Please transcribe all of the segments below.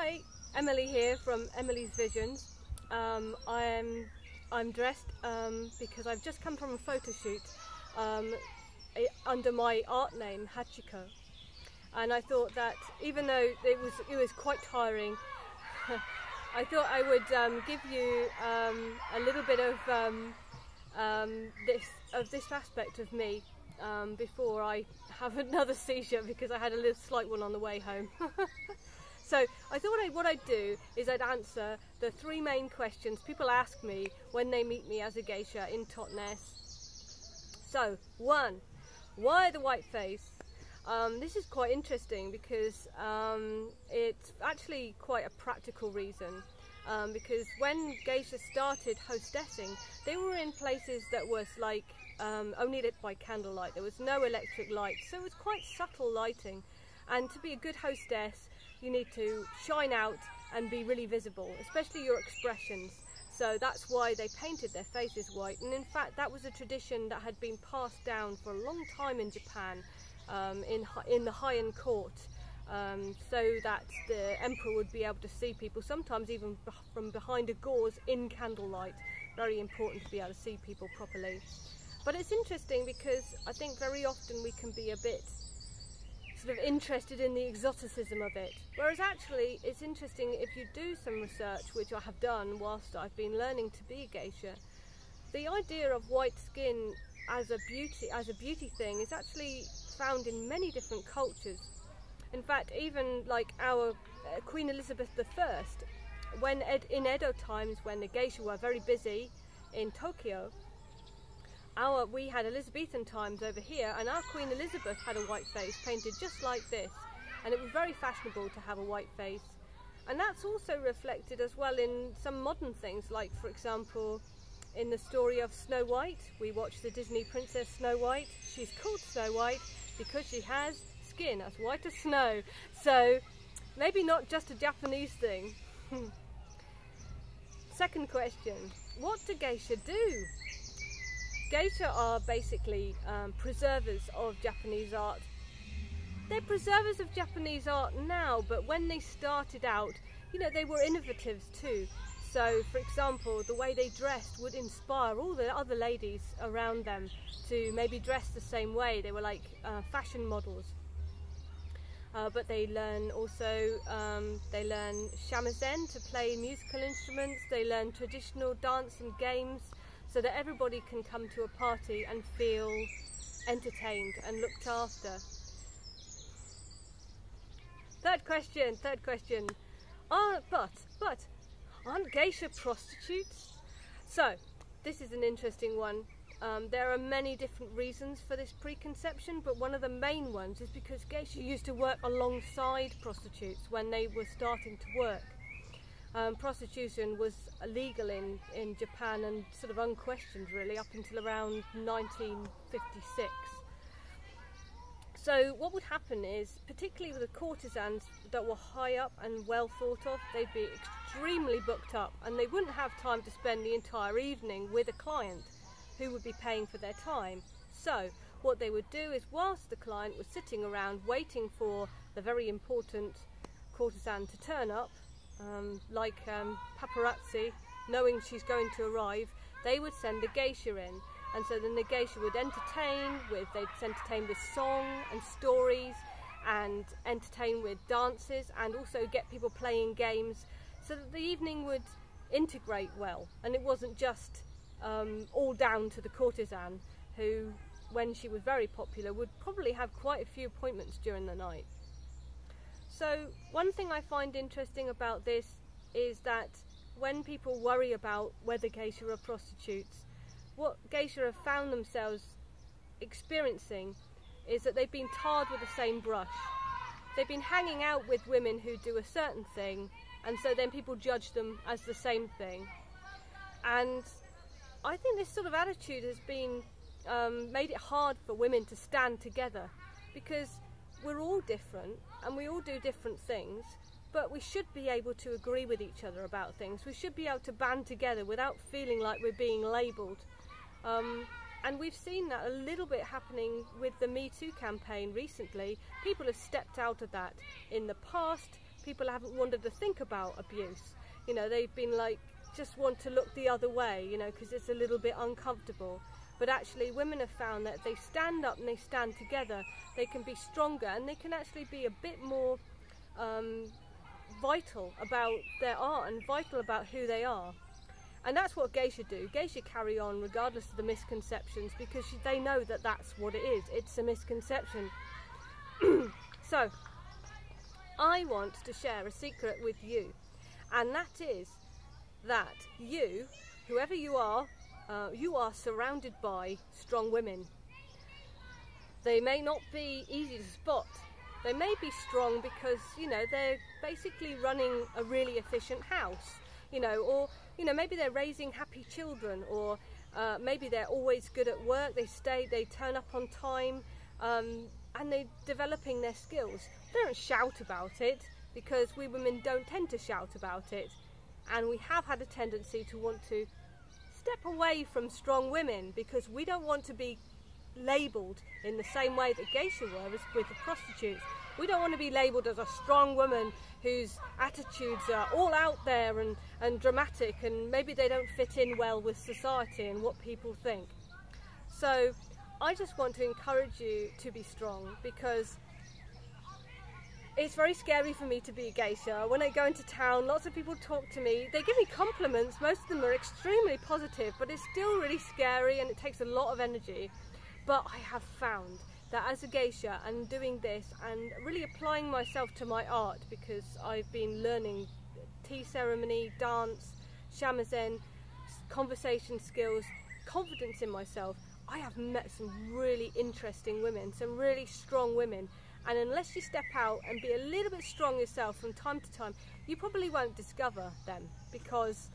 Hi, Emily here from Emily's Visions. I'm dressed because I've just come from a photo shoot under my art name Hachiko, and I thought that even though it was quite tiring, I thought I would give you a little bit of this aspect of me before I have another seizure, because I had a little slight one on the way home. So I thought what I'd do is I'd answer the three main questions people ask me when they meet me as a geisha in Totnes. So, 1. Why the white face? This is quite interesting because it's actually quite a practical reason. Because when geisha started hostessing, they were in places that was like only lit by candlelight. There was no electric light, so it was quite subtle lighting. And to be a good hostess, you need to shine out and be really visible, especially your expressions. So that's why they painted their faces white. And in fact, that was a tradition that had been passed down for a long time in Japan, in the Heian court, so that the emperor would be able to see people, sometimes even from behind a gauze in candlelight. Very important to be able to see people properly. But it's interesting because I think very often we can be a bit sort of interested in the exoticism of it, whereas actually it's interesting if you do some research, which I have done whilst I've been learning to be a geisha. The idea of white skin as a beauty thing is actually found in many different cultures. In fact, even like our Queen Elizabeth I, when in Edo times, when the geisha were very busy in Tokyo, we had Elizabethan times over here, and our Queen Elizabeth had a white face painted just like this, and it was very fashionable to have a white face. And that's also reflected as well in some modern things, like for example in the story of Snow White. We watched the Disney princess Snow White. She's called Snow White because she has skin as white as snow. So maybe not just a Japanese thing. Second question, what do geisha do? Geisha are basically preservers of Japanese art. They're preservers of Japanese art now, but when they started out, you know, they were innovatives too. So, for example, the way they dressed would inspire all the other ladies around them to maybe dress the same way. They were like fashion models. But they learn shamisen to play musical instruments. They learn traditional dance and games, so that everybody can come to a party and feel entertained and looked after. Third question. But aren't geisha prostitutes? So this is an interesting one. There are many different reasons for this preconception, but one of the main ones is because geisha used to work alongside prostitutes when they were starting to work. Prostitution was illegal in Japan and sort of unquestioned really up until around 1956. So what would happen is, particularly with the courtesans that were high up and well thought of, they'd be extremely booked up and they wouldn't have time to spend the entire evening with a client who would be paying for their time. So what they would do is, whilst the client was sitting around waiting for the very important courtesan to turn up, like paparazzi, knowing she's going to arrive, they would send a geisha in, and so then the geisha would entertain with song and stories, and entertain with dances, and also get people playing games, so that the evening would integrate well, and it wasn't just all down to the courtesan, who, when she was very popular, would probably have quite a few appointments during the night. So one thing I find interesting about this is that when people worry about whether geisha are prostitutes, what geisha have found themselves experiencing is that they've been tarred with the same brush. They've been hanging out with women who do a certain thing, and so then people judge them as the same thing. And I think this sort of attitude has been made it hard for women to stand together, because we're all different and we all do different things, but we should be able to agree with each other about things. We should be able to band together without feeling like we're being labelled. And we've seen that a little bit happening with the Me Too campaign recently. People have stepped out of that. In the past, people haven't wanted to think about abuse. You know, they've been like, just want to look the other way, you know, because it's a little bit uncomfortable. But actually women have found that if they stand up and they stand together, they can be stronger, and they can actually be a bit more vital about their art and vital about who they are. And that's what Geisha do. Geisha carry on regardless of the misconceptions, because they know that that's what it is. It's a misconception. So I want to share a secret with you, and that is that you, whoever you are surrounded by strong women. They may not be easy to spot. They may be strong because, you know, they're basically running a really efficient house, you know, or, you know, maybe they're raising happy children, or maybe they're always good at work, they turn up on time, and they're developing their skills. They don't shout about it, because we women don't tend to shout about it, and we have had a tendency to want to step away from strong women, because we don't want to be labelled in the same way that Geisha were with the prostitutes. We don't want to be labelled as a strong woman whose attitudes are all out there and dramatic, and maybe they don't fit in well with society and what people think. So I just want to encourage you to be strong, because it's very scary for me to be a geisha. When I go into town, lots of people talk to me. They give me compliments. Most of them are extremely positive, but it's still really scary and it takes a lot of energy. But I have found that as a geisha and doing this and really applying myself to my art, because I've been learning tea ceremony, dance, shamisen, conversation skills, confidence in myself, I have met some really interesting women, some really strong women. And unless you step out and be a little bit strong yourself from time to time, you probably won't discover them, because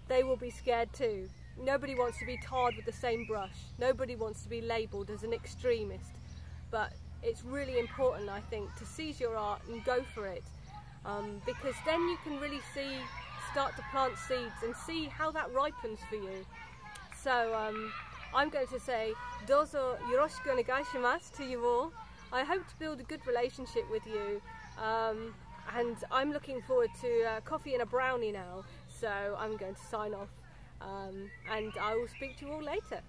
they will be scared too. Nobody wants to be tarred with the same brush. Nobody wants to be labelled as an extremist. But it's really important, I think, to seize your art and go for it, because then you can really start to plant seeds and see how that ripens for you. So I'm going to say, dozo yoroshiku onegaishimasu to you all. I hope to build a good relationship with you, and I'm looking forward to coffee and a brownie now, so I'm going to sign off, and I will speak to you all later.